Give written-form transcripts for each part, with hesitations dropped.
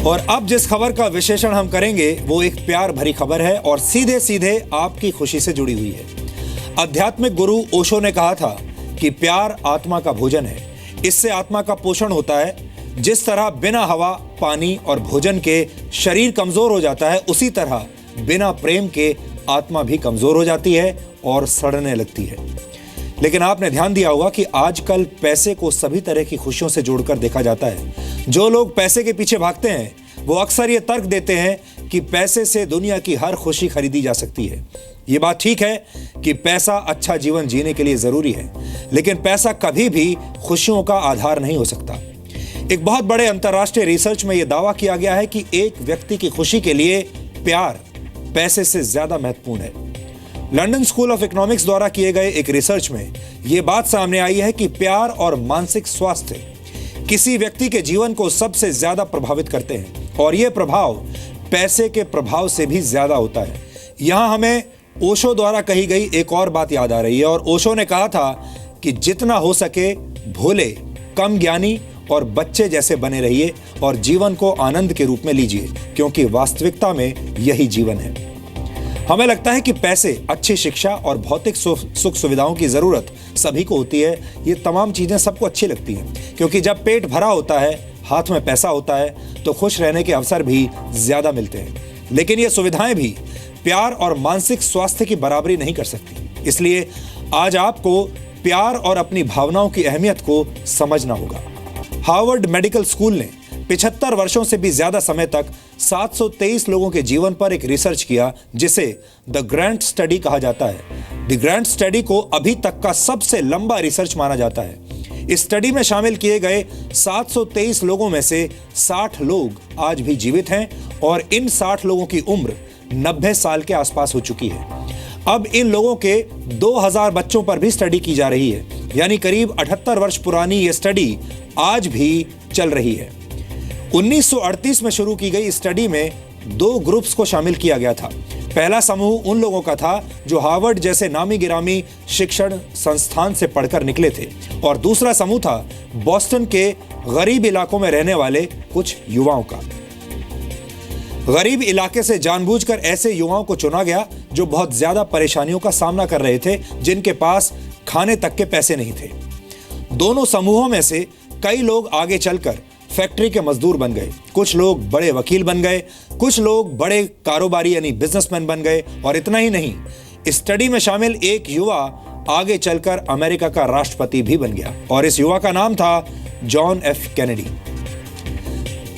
और अब जिस खबर का विश्लेषण हम करेंगे वो एक प्यार भरी खबर है और सीधे सीधे आपकी खुशी से जुड़ी हुई है। आध्यात्मिक गुरु ओशो ने कहा था कि प्यार आत्मा का भोजन है, इससे आत्मा का पोषण होता है। जिस तरह बिना हवा, पानी और भोजन के शरीर कमजोर हो जाता है, उसी तरह बिना प्रेम के आत्मा भी कमजोर हो जाती है और सड़ने लगती है। लेकिन आपने ध्यान दिया होगा कि आजकल पैसे को सभी तरह की खुशियों से जोड़कर देखा जाता है। जो लोग पैसे के पीछे भागते हैं वो अक्सर ये तर्क देते हैं कि पैसे से दुनिया की हर खुशी खरीदी जा सकती है। ये बात ठीक है कि पैसा अच्छा जीवन जीने के लिए जरूरी है, लेकिन पैसा कभी भी खुशियों का आधार नहीं हो सकता। एक बहुत बड़े अंतर्राष्ट्रीय रिसर्च में यह दावा किया गया है कि एक व्यक्ति की खुशी के लिए प्यार पैसे से ज्यादा महत्वपूर्ण है। लंदन स्कूल ऑफ इकोनॉमिक्स द्वारा किए गए एक रिसर्च में यह बात सामने आई है कि प्यार और मानसिक स्वास्थ्य किसी व्यक्ति के जीवन को सबसे ज्यादा प्रभावित करते हैं और यह प्रभाव पैसे के प्रभाव से भी ज्यादा होता है। यहां हमें ओशो द्वारा कही गई एक और बात याद आ रही है और ओशो ने कहा था कि जितना हो सके भोले, कम ज्ञानी और बच्चे जैसे बने रहिए और जीवन को आनंद के रूप में लीजिए, क्योंकि वास्तविकता में यही जीवन है। हमें लगता है कि पैसे, अच्छी शिक्षा और भौतिक सुख सुविधाओं की जरूरत सभी को होती है। ये तमाम चीजें सबको अच्छी लगती हैं, क्योंकि जब पेट भरा होता है, हाथ में पैसा होता है, तो खुश रहने के अवसर भी ज्यादा मिलते हैं। लेकिन ये सुविधाएं भी प्यार और मानसिक स्वास्थ्य की बराबरी नहीं कर सकती। इसलिए आज आपको प्यार और अपनी भावनाओं की अहमियत को समझना होगा। हार्वर्ड मेडिकल स्कूल ने 75 वर्षों से भी ज्यादा समय तक 723 लोगों के जीवन पर एक रिसर्च किया, जिसे द ग्रांट स्टडी कहा जाता है। द ग्रांट स्टडी को अभी तक का सबसे लंबा रिसर्च माना जाता है। इस स्टडी में शामिल किए गए 723 लोगों में से 60 लोग आज भी जीवित हैं और इन 60 लोगों की उम्र 90 साल के आसपास हो चुकी है। अब इन लोगों के 2000 बच्चों पर भी स्टडी की जा रही है, यानी करीब 78 वर्ष पुरानी यह स्टडी आज भी चल रही है। 1938 में शुरू की गई स्टडी में 2 ग्रुप्स को शामिल किया गया था। पहला समूह उन लोगों का था जो हार्वर्ड जैसे नामी गिरामी शिक्षण संस्थान से पढ़कर निकले थे और दूसरा समूह था बॉस्टन के गरीब इलाकों में रहने वाले कुछ युवाओं का। गरीब इलाके से जानबूझकर ऐसे युवाओं को चुना गया जो बहुत ज्यादा परेशानियों का सामना कर रहे थे, जिनके पास खाने तक के पैसे नहीं थे। दोनों समूहों में से कई लोग आगे चलकर फैक्ट्री के मजदूर बन गए, कुछ लोग बड़े वकील बन गए, कुछ लोग बड़े कारोबारी यानी बिजनेसमैन बन गए और इतना ही नहीं, इस स्टडी में शामिल एक युवा आगे चलकर अमेरिका का राष्ट्रपति भी बन गया और इस युवा का नाम था जॉन एफ कैनेडी।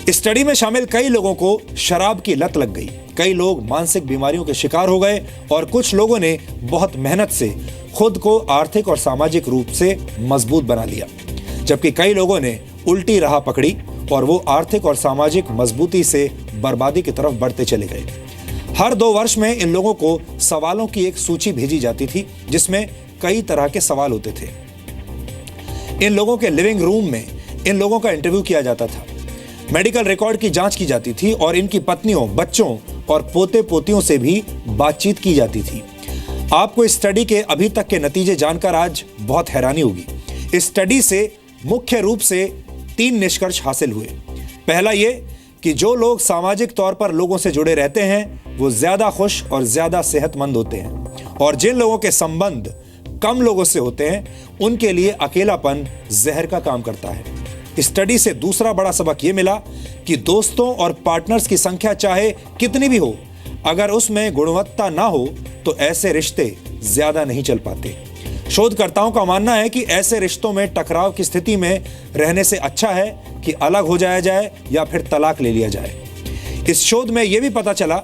इस स्टडी में शामिल कई लोगों को शराब की लत लग गई, कई लोग मानसिक बीमारियों के शिकार हो गए और कुछ लोगों ने बहुत मेहनत से खुद को आर्थिक और सामाजिक रूप से मजबूत बना लिया, जबकि कई लोगों ने उल्टी राह पकड़ी और वो आर्थिक और सामाजिक मजबूती से बर्बादी की तरफ बढ़ते चले गए। हर 2 वर्ष में इन लोगों को सवालों की एक सूची भेजी जाती थी, जिसमें कई तरह के सवाल होते थे। इन लोगों के लिविंग रूम में इन लोगों का इंटरव्यू किया जाता था, मेडिकल रिकॉर्ड की जांच की जाती थी और इनकी पत्नियों, बच्चों और पोते पोतियों से भी बातचीत की जाती थी। आपको इस स्टडी के अभी तक के नतीजे जानकर आज बहुत हैरानी होगी। इस स्टडी से मुख्य रूप से 3 निष्कर्ष हासिल हुए। पहला ये कि जो लोग सामाजिक तौर पर लोगों से जुड़े रहते हैं वो ज्यादा खुश और ज्यादा सेहतमंद होते हैं और जिन लोगों के संबंध कम लोगों से होते हैं उनके लिए अकेलापन जहर का काम करता है। इस स्टडी से दूसरा बड़ा सबक ये मिला कि दोस्तों और पार्टनर्स की संख्या चाहे कितनी भी हो, अगर उसमें गुणवत्ता ना हो तो ऐसे रिश्ते ज्यादा नहीं चल पाते। शोधकर्ताओं का मानना है कि ऐसे रिश्तों में टकराव की स्थिति में रहने से अच्छा है कि अलग हो जाया जाए या फिर तलाक ले लिया जाए। इस शोध में यह भी पता चला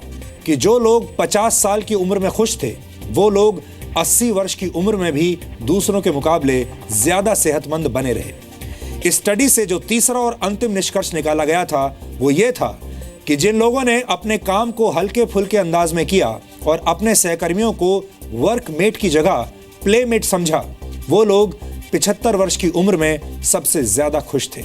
कि जो लोग 50 साल की उम्र में खुश थे वो लोग 80 वर्ष की उम्र में भी दूसरों के मुकाबले ज्यादा सेहतमंद बने रहे। इस स्टडी से जो तीसरा और अंतिम निष्कर्ष निकाला गया था वो ये था कि जिन लोगों ने अपने काम को हल्के फुल्के अंदाज में किया और अपने सहकर्मियों को वर्कमेट की जगह प्लेमेट समझा, वो लोग 75 वर्ष की उम्र में सबसे ज्यादा खुश थे।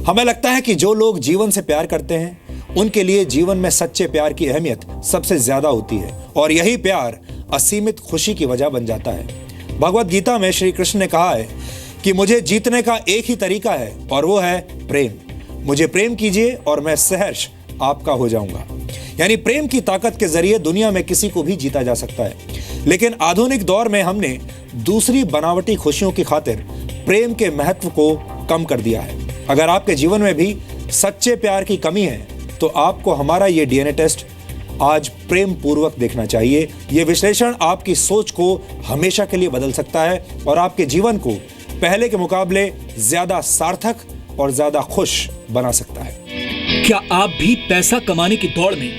हमें लगता है कि जो लोग जीवन से प्यार करते हैं उनके लिए जीवन में सच्चे प्यार की अहमियत सबसे ज्यादा होती है और यही प्यार असीमित खुशी की वजह बन जाता है। भगवत गीता में श्री कृष्ण ने कहा है कि मुझे जीतने का एक ही तरीका है और वो है प्रेम। मुझे प्रेम कीजिए और मैं सहर्ष आपका हो जाऊंगा। यानी प्रेम की ताकत के जरिए दुनिया में किसी को भी जीता जा सकता है। लेकिन आधुनिक दौर में हमने दूसरी बनावटी खुशियों की खातिर प्रेम के महत्व को कम कर दिया है। अगर आपके जीवन में भी सच्चे प्यार की कमी है तो आपको हमारा ये डीएनए टेस्ट आज प्रेम पूर्वक देखना चाहिए। यह विश्लेषण आपकी सोच को हमेशा के लिए बदल सकता है और आपके जीवन को पहले के मुकाबले ज्यादा सार्थक और ज्यादा खुश बना सकता है। क्या आप भी पैसा कमाने की दौड़ में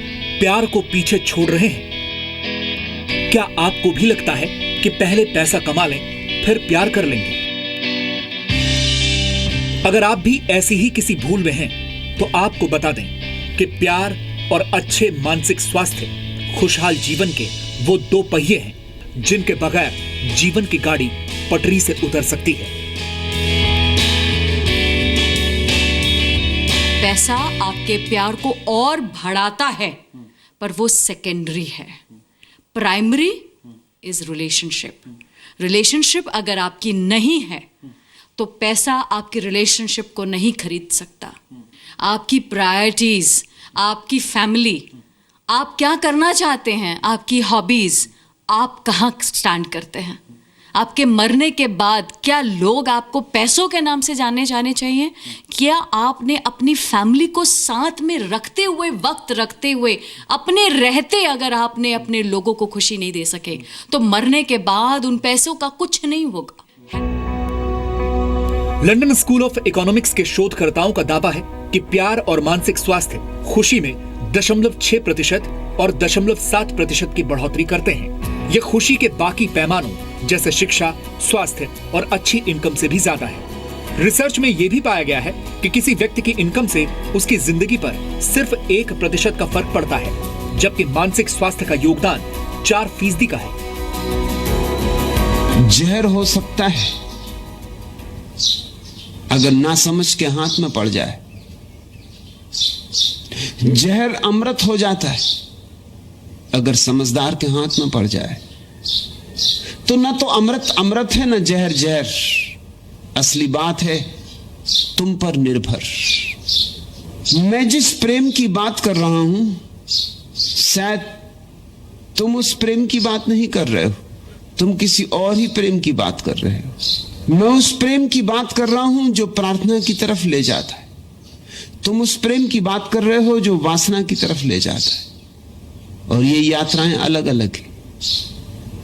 प्यार को पीछे छोड़ रहे हैं? क्या आपको भी लगता है कि पहले पैसा कमा लें फिर प्यार कर लेंगे? अगर आप भी ऐसी ही किसी भूल में हैं तो आपको बता दें कि प्यार और अच्छे मानसिक स्वास्थ्य खुशहाल जीवन के वो दो पहिए हैं जिनके बगैर जीवन की गाड़ी पटरी से उतर सकती है। पैसा आपके प्यार को और बढ़ाता है, पर वो सेकेंडरी है। Primary is relationship. रिलेशनशिप अगर आपकी नहीं है तो पैसा आपकी रिलेशनशिप को नहीं खरीद सकता। आपकी प्रायोरिटीज, आपकी फैमिली, आप क्या करना चाहते हैं, आपकी हॉबीज, आप कहाँ स्टैंड करते हैं, आपके मरने के बाद क्या लोग आपको पैसों के नाम से जाने चाहिए? क्या आपने अपनी फैमिली को साथ में रखते हुए, वक्त रखते हुए, अपने रहते अगर आपने अपने लोगों को खुशी नहीं दे सके तो मरने के बाद उन पैसों का कुछ नहीं होगा। लंदन स्कूल ऑफ इकोनॉमिक्स के शोधकर्ताओं का दावा है कि प्यार और मानसिक स्वास्थ्य खुशी में 0.6% और 0.7% की बढ़ोतरी करते हैं। ये खुशी के बाकी पैमानों जैसे शिक्षा, स्वास्थ्य और अच्छी इनकम से भी ज्यादा है। रिसर्च में यह भी पाया गया है कि किसी व्यक्ति की इनकम से उसकी जिंदगी पर सिर्फ 1% का फर्क पड़ता है, जबकि मानसिक स्वास्थ्य का योगदान 4% का है। जहर हो सकता है अगर ना समझ के हाथ में पड़ जाए, जहर अमृत हो जाता है अगर समझदार के हाथ में पड़ जाए। तो ना तो अमृत अमृत है, ना जहर जहर। असली बात है तुम पर निर्भर। मैं जिस प्रेम की बात कर रहा हूं शायद तुम उस प्रेम की बात नहीं कर रहे हो, तुम किसी और ही प्रेम की बात कर रहे हो। मैं उस प्रेम की बात कर रहा हूं जो प्रार्थना की तरफ ले जाता है, तुम उस प्रेम की बात कर रहे हो जो वासना की तरफ ले जाता है। और ये यात्राएं अलग अलग हैं,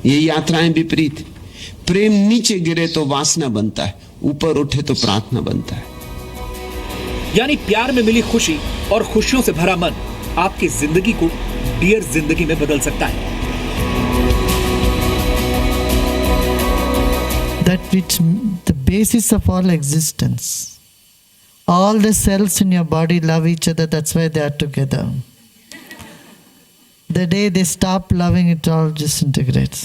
ये यात्राएं विपरीत हैं। प्रेम नीचे गिरे तो वासना बनता है, ऊपर उठे तो प्रार्थना बनता है। यानी प्यार में मिली खुशी और खुशियों से भरा मन आपकी जिंदगी को डियर जिंदगी में बदल सकता है। That which the basis of all existence. All the cells in your body love each other, that's why they are together. The day they stop loving, it all disintegrates.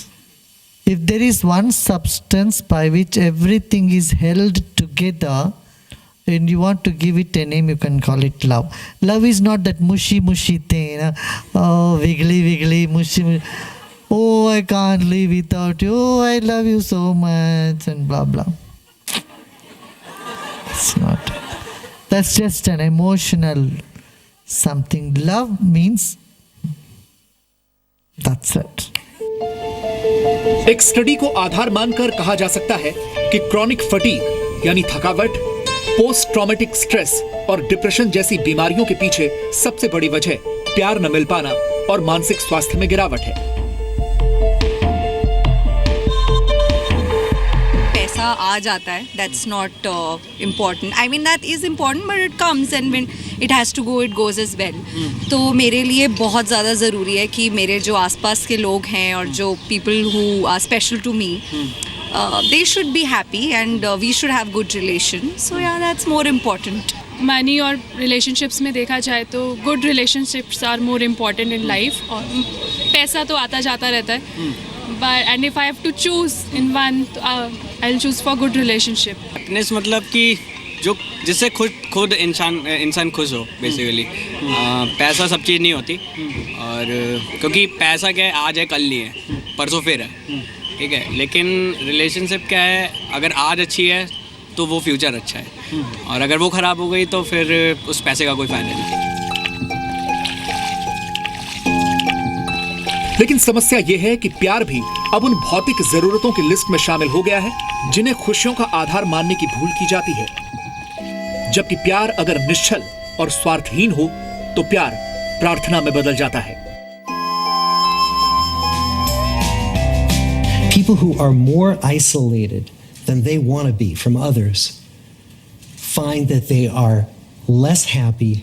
If there is one substance by which everything is held together and you want to give it a name, you can call it love. Love is not that mushy thing, you know? Oh, wiggly, mushy. Oh, I can't live without you. Oh, I love you so much and blah blah. It's not. That's just an emotional something. Love means that's it. एक study को आधार मानकर कहा जा सकता है कि chronic fatigue यानी थकावट, पोस्ट ट्रॉमेटिक स्ट्रेस और डिप्रेशन जैसी बीमारियों के पीछे सबसे बड़ी वजह प्यार न मिल पाना और मानसिक स्वास्थ्य में गिरावट है। पैसा आ जाता है, that's not important. I mean that is important, but it comes and when it has to go, it goes as well. तो मेरे लिए बहुत ज़्यादा ज़रूरी है कि मेरे जो आसपास के लोग हैं और जो people who are special to me, they should be happy and we should have good relation. So yeah, that's more important. Money और रिलेशनशिप्स में देखा जाए तो good relationships are more important in life. और पैसा तो आता जाता रहता है, but and if I have to choose in one, I will choose for good relationship. Happiness मतलब कि जो जिससे खुद इंसान खुश हो बेसिकली। पैसा सब चीज़ नहीं होती, और क्योंकि पैसा क्या है, आज है कल नहीं है, परसों फिर है, ठीक है। लेकिन रिलेशनशिप क्या है, अगर आज अच्छी है तो वो फ्यूचर अच्छा है, और अगर वो ख़राब हो गई तो फिर उस पैसे का कोई फ़ायदा नहीं। लेकिन समस्या यह है कि प्यार भी अब उन भौतिक जरूरतों की लिस्ट में शामिल हो गया है जिन्हें खुशियों का आधार मानने की भूल की जाती है। जबकि प्यार अगर निश्चल और स्वार्थहीन हो तो प्यार प्रार्थना में बदल जाता है। People who are more isolated than they want to be from others find that they are less happy,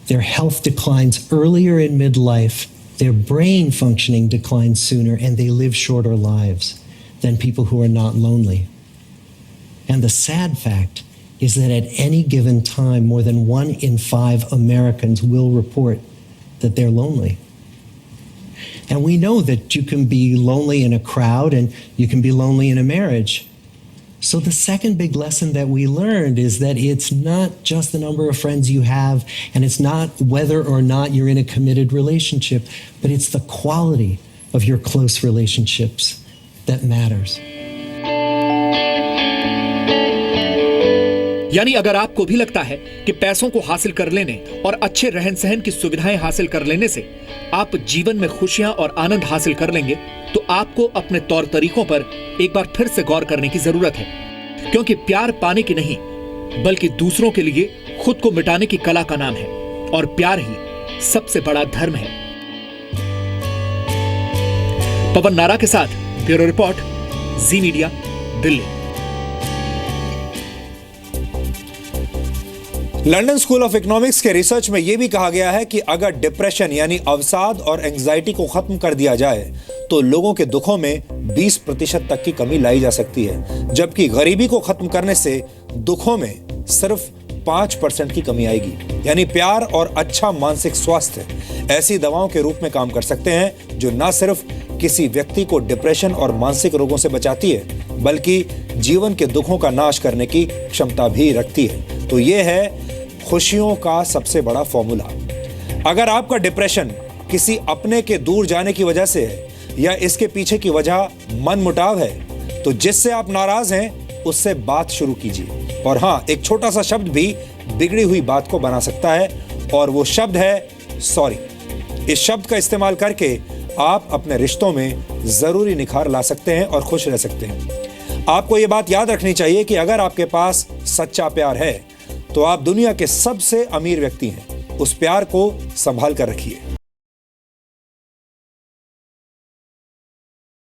their health declines earlier in midlife, their brain functioning declines sooner, and they live shorter lives than people who are not lonely. And the sad fact is that at any given time, more than 1 in 5 Americans will report that they're lonely. And we know that you can be lonely in a crowd and you can be lonely in a marriage. So the second big lesson that we learned is that it's not just the number of friends you have, and it's not whether or not you're in a committed relationship, but it's the quality of your close relationships that matters. यानी अगर आपको भी लगता है कि पैसों को हासिल कर लेने और अच्छे रहन सहन की सुविधाएं हासिल कर लेने से आप जीवन में खुशियां और आनंद हासिल कर लेंगे, तो आपको अपने तौर तरीकों पर एक बार फिर से गौर करने की जरूरत है। क्योंकि प्यार पाने की नहीं, बल्कि दूसरों के लिए खुद को मिटाने की कला का नाम है, और प्यार ही सबसे बड़ा धर्म है। पवन नारा के साथ bureau report, Zee Media, Delhi. London School of Economics के रिसर्च में यह भी कहा गया है कि अगर डिप्रेशन यानी अवसाद और एंजाइटी को खत्म कर दिया जाए तो लोगों के दुखों में 20% तक की कमी लाई जा सकती है, जबकि गरीबी को खत्म करने से दुखों में सिर्फ 5% की कमी आएगी। यानी प्यार और अच्छा मानसिक स्वास्थ्य ऐसी दवाओं के रूप में काम कर सकते हैं जो न सिर्फ किसी व्यक्ति को डिप्रेशन और मानसिक रोगों से बचाती है, बल्कि जीवन के दुखों का नाश करने की क्षमता भी रखती है। तो यह है खुशियों का सबसे बड़ा फॉर्मूला। अगर आपका डिप्रेशन किसी अपने के दूर जाने की वजह से है, या इसके पीछे की वजह मनमुटाव है, तो जिससे आप नाराज हैं उससे बात शुरू कीजिए। और हाँ, एक छोटा सा शब्द भी बिगड़ी हुई बात को बना सकता है, और वो शब्द है सॉरी। इस शब्द का इस्तेमाल करके आप अपने रिश्तों में जरूरी निखार ला सकते हैं और खुश रह सकते हैं। आपको ये बात याद रखनी चाहिए कि अगर आपके पास सच्चा प्यार है तो आप दुनिया के सबसे अमीर व्यक्ति हैं। उस प्यार को संभाल कर रखिए।